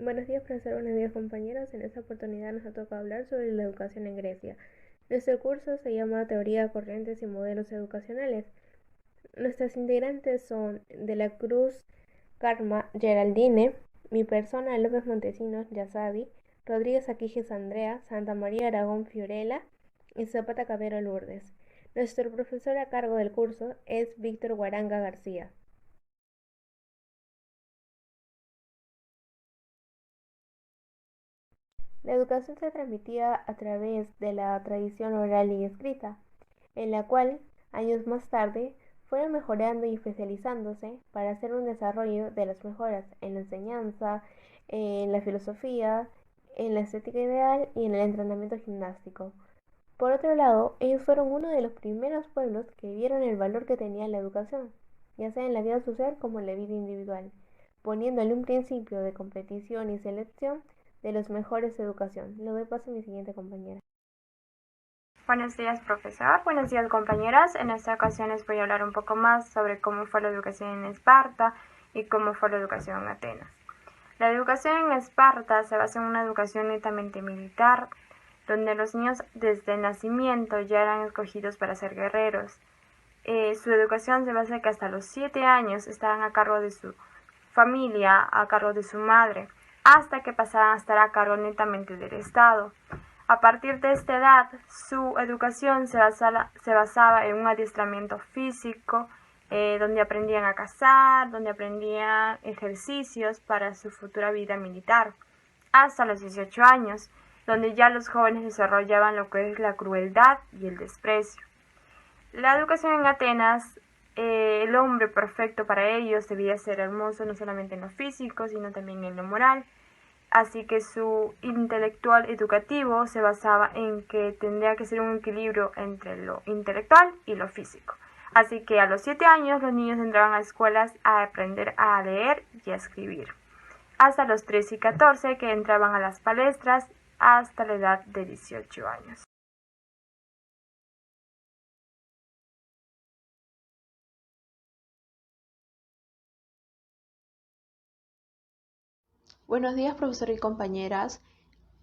Buenos días, profesor. Buenos días, compañeros. En esta oportunidad nos ha tocado hablar sobre la educación en Grecia. Nuestro curso se llama Teoría, Corrientes y Modelos Educacionales. Nuestras integrantes son De la Cruz, Karma, Geraldine, mi persona, López Montesinos, Yasabi, Rodríguez Aquijes, Andrea, Santa María Aragón, Fiorella y Zapata Cabero, Lourdes. Nuestro profesor a cargo del curso es Víctor Guaranga García. La educación se transmitía a través de la tradición oral y escrita, en la cual, años más tarde, fueron mejorando y especializándose para hacer un desarrollo de las mejoras en la enseñanza, en la filosofía, en la estética ideal y en el entrenamiento gimnástico. Por otro lado, ellos fueron uno de los primeros pueblos que vieron el valor que tenía la educación, ya sea en la vida social como en la vida individual, poniéndole un principio de competición y selección de los mejores de educación. Le doy paso a mi siguiente compañera. Buenos días, profesor. Buenos días, compañeras. En esta ocasión les voy a hablar un poco más sobre cómo fue la educación en Esparta y cómo fue la educación en Atenas. La educación en Esparta se basa en una educación netamente militar, donde los niños desde el nacimiento ya eran escogidos para ser guerreros. Su educación se basa en que hasta los 7 años estaban a cargo de su familia, a cargo de su madre, hasta que pasaban a estar a cargo netamente del Estado. A partir de esta edad, su educación se basaba en un adiestramiento físico, donde aprendían a cazar, donde aprendían ejercicios para su futura vida militar, hasta los 18 años, donde ya los jóvenes desarrollaban lo que es la crueldad y el desprecio. La educación en Atenas, el hombre perfecto para ellos debía ser hermoso no solamente en lo físico, sino también en lo moral. Así que su intelectual educativo se basaba en que tendría que ser un equilibrio entre lo intelectual y lo físico. Así que a los 7 años los niños entraban a escuelas a aprender a leer y a escribir. Hasta los 13 y 14 que entraban a las palestras hasta la edad de 18 años. Buenos días, profesor y compañeras.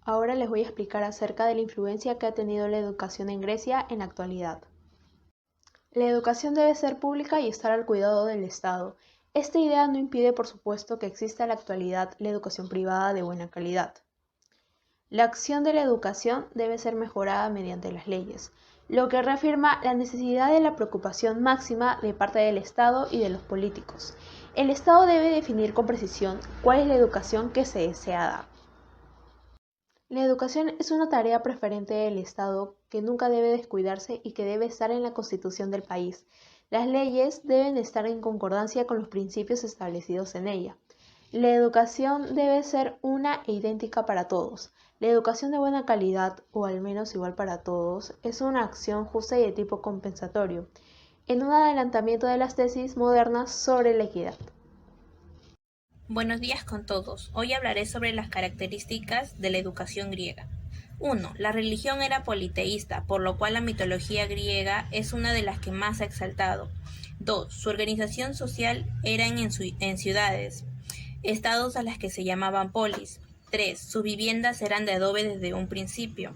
Ahora les voy a explicar acerca de la influencia que ha tenido la educación en Grecia en la actualidad. La educación debe ser pública y estar al cuidado del Estado. Esta idea no impide, por supuesto, que exista en la actualidad la educación privada de buena calidad. La acción de la educación debe ser mejorada mediante las leyes, lo que reafirma la necesidad de la preocupación máxima de parte del Estado y de los políticos. El Estado debe definir con precisión cuál es la educación que se desea dar. La educación es una tarea preferente del Estado que nunca debe descuidarse y que debe estar en la Constitución del país. Las leyes deben estar en concordancia con los principios establecidos en ella. La educación debe ser una e idéntica para todos. La educación de buena calidad, o al menos igual para todos, es una acción justa y de tipo compensatorio, en un adelantamiento de las tesis modernas sobre la equidad. Buenos días con todos. Hoy hablaré sobre las características de la educación griega. 1. La religión era politeísta, por lo cual la mitología griega es una de las que más ha exaltado. 2. Su organización social era en ciudades, estados a las que se llamaban polis. 3. Sus viviendas eran de adobe desde un principio.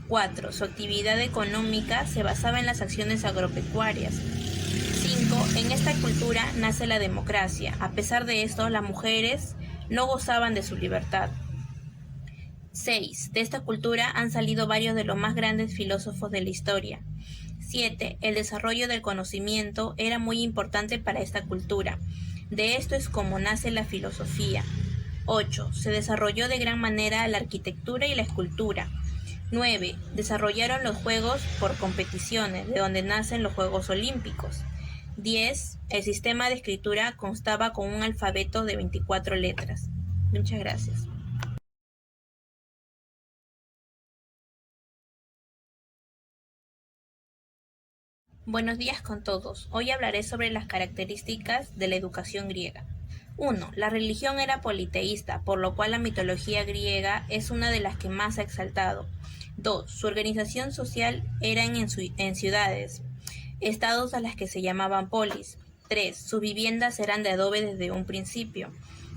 4. Su actividad económica se basaba en las acciones agropecuarias. 5. En esta cultura nace la democracia. A pesar de esto, las mujeres no gozaban de su libertad. 6. De esta cultura han salido varios de los más grandes filósofos de la historia. 7. El desarrollo del conocimiento era muy importante para esta cultura. De esto es como nace la filosofía. 8. Se desarrolló de gran manera la arquitectura y la escultura. 9. Desarrollaron los juegos por competiciones, de donde nacen los Juegos Olímpicos. 10. El sistema de escritura constaba con un alfabeto de 24 letras. Muchas gracias. Buenos días con todos. Hoy hablaré sobre las características de la educación griega. 1. La religión era politeísta, por lo cual la mitología griega es una de las que más ha exaltado. 2. Su organización social era en ciudades, estados a las que se llamaban polis. 3. Sus viviendas eran de adobe desde un principio.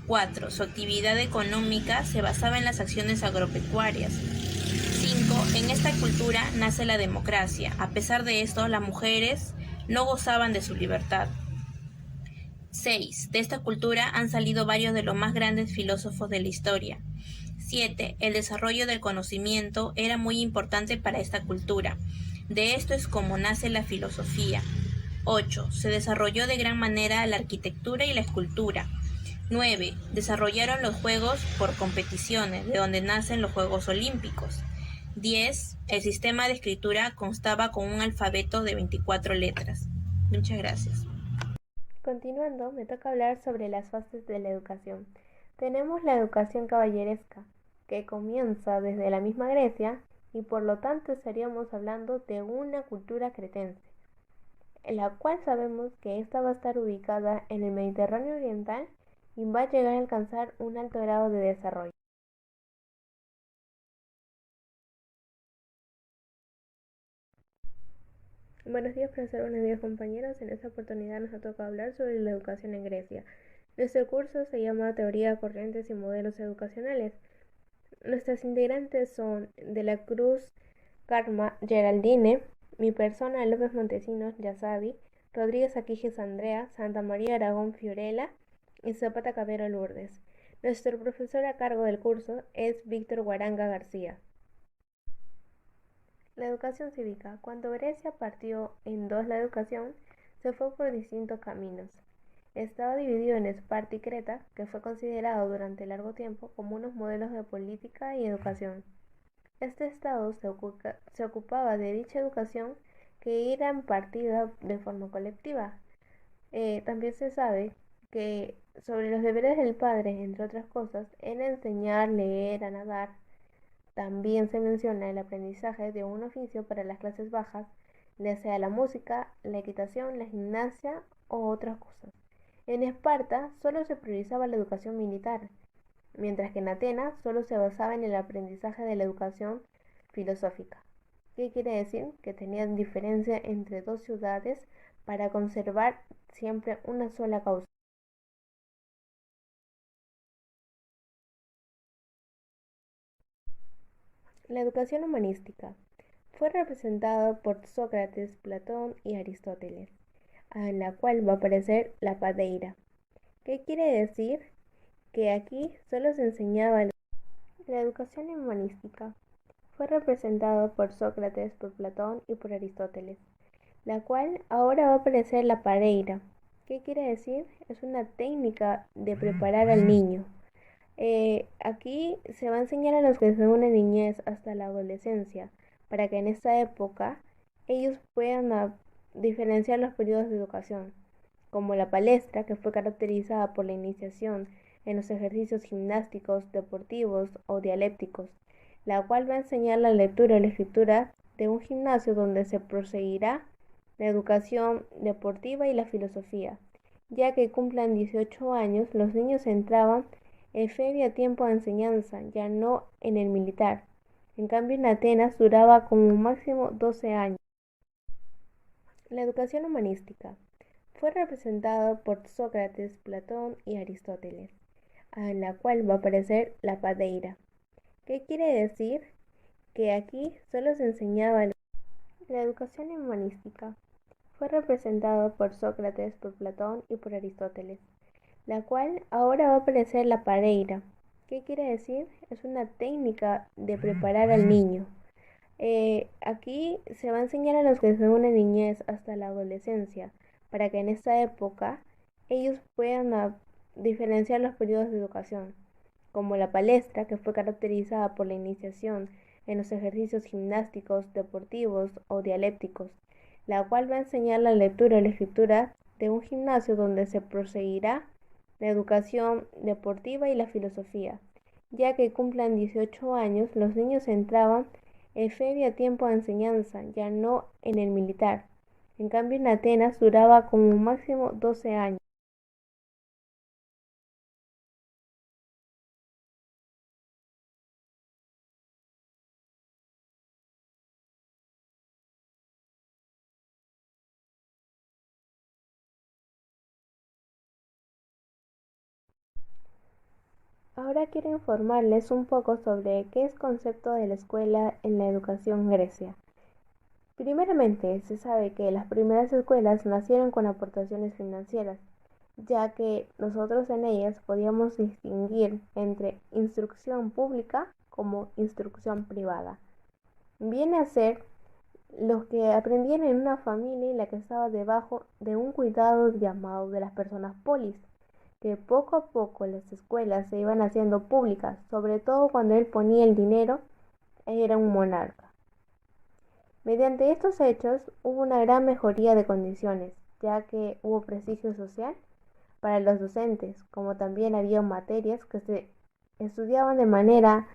4. Su actividad económica se basaba en las acciones agropecuarias. 5. En esta cultura nace la democracia. A pesar de esto, las mujeres no gozaban de su libertad. 6. De esta cultura han salido varios de los más grandes filósofos de la historia. 7. El desarrollo del conocimiento era muy importante para esta cultura. De esto es como nace la filosofía. 8. Se desarrolló de gran manera la arquitectura y la escultura. 9. Desarrollaron los Juegos por competiciones, de donde nacen los Juegos Olímpicos. 10. El sistema de escritura constaba con un alfabeto de 24 letras. Muchas gracias. Continuando, me toca hablar sobre las fases de la educación. Tenemos la educación caballeresca, que comienza desde la misma Grecia y por lo tanto estaríamos hablando de una cultura cretense, en la cual sabemos que esta va a estar ubicada en el Mediterráneo oriental y va a llegar a alcanzar un alto grado de desarrollo. Buenos días, profesor. Buenos días, compañeros. En esta oportunidad nos ha tocado hablar sobre la educación en Grecia. Nuestro curso se llama Teoría, Corrientes y Modelos Educacionales. Nuestras integrantes son De la Cruz Karma Geraldine, mi persona López Montesinos Yasabi, Rodríguez Aquijes Andrea, Santa María Aragón Fiorella y Zapata Cabero Lourdes. Nuestro profesor a cargo del curso es Víctor Guaranga García. La educación cívica. Cuando Grecia partió en dos la educación, se fue por distintos caminos. Estaba dividido en Esparta y Creta, que fue considerado durante largo tiempo como unos modelos de política y educación. Este estado se ocupaba de dicha educación que era impartida de forma colectiva. También se sabe que sobre los deberes del padre, entre otras cosas, era enseñar, leer, a nadar. También se menciona el aprendizaje de un oficio para las clases bajas, ya sea la música, la equitación, la gimnasia o otras cosas. En Esparta solo se priorizaba la educación militar, mientras que en Atenas solo se basaba en el aprendizaje de la educación filosófica. ¿Qué quiere decir? Que tenían diferencia entre dos ciudades para conservar siempre una sola causa. La educación humanística fue representada por Sócrates, Platón y Aristóteles, en la cual va a aparecer la padeira. ¿Qué quiere decir? Que aquí solo se enseñaba la educación humanística. Fue representada por Sócrates, por Platón y por Aristóteles, la cual ahora va a aparecer la pareira. ¿Qué quiere decir? Es una técnica de preparar al niño. Aquí se va a enseñar a los que desde una niñez hasta la adolescencia, para que en esta época ellos puedan diferenciar los periodos de educación, como la palestra, que fue caracterizada por la iniciación en los ejercicios gimnásticos, deportivos o dialécticos, la cual va a enseñar la lectura y la escritura de un gimnasio donde se proseguirá la educación deportiva y la filosofía. Ya que cumplan 18 años, los niños entraban en fe había tiempo de enseñanza, ya no en el militar. En cambio, en Atenas duraba como máximo 12 años. La educación humanística fue representada por Sócrates, Platón y Aristóteles, en la cual va a aparecer la padeira. ¿Qué quiere decir? Que aquí solo se enseñaba la educación humanística. Fue representada por Sócrates, por Platón y por Aristóteles, la cual ahora va a aparecer la pareira. ¿Qué quiere decir? Es una técnica de preparar al niño. Aquí se va a enseñar a los que desde una niñez hasta la adolescencia, para que en esta época ellos puedan diferenciar los periodos de educación, como la palestra, que fue caracterizada por la iniciación en los ejercicios gimnásticos, deportivos o dialécticos, la cual va a enseñar la lectura y la escritura de un gimnasio donde se proseguirá la educación deportiva y la filosofía. Ya que cumplan 18 años, los niños entraban en fe había tiempo de enseñanza, ya no en el militar. En cambio, en Atenas duraba como máximo 12 años. Ahora quiero informarles un poco sobre qué es concepto de la escuela en la educación Grecia. Primeramente, se sabe que las primeras escuelas nacieron con aportaciones financieras, ya que nosotros en ellas podíamos distinguir entre instrucción pública como instrucción privada. Viene a ser los que aprendían en una familia y la que estaba debajo de un cuidado llamado de las personas polis, que poco a poco las escuelas se iban haciendo públicas, sobre todo cuando él ponía el dinero, era un monarca. Mediante estos hechos hubo una gran mejoría de condiciones, ya que hubo prestigio social para los docentes, como también había materias que se estudiaban de manera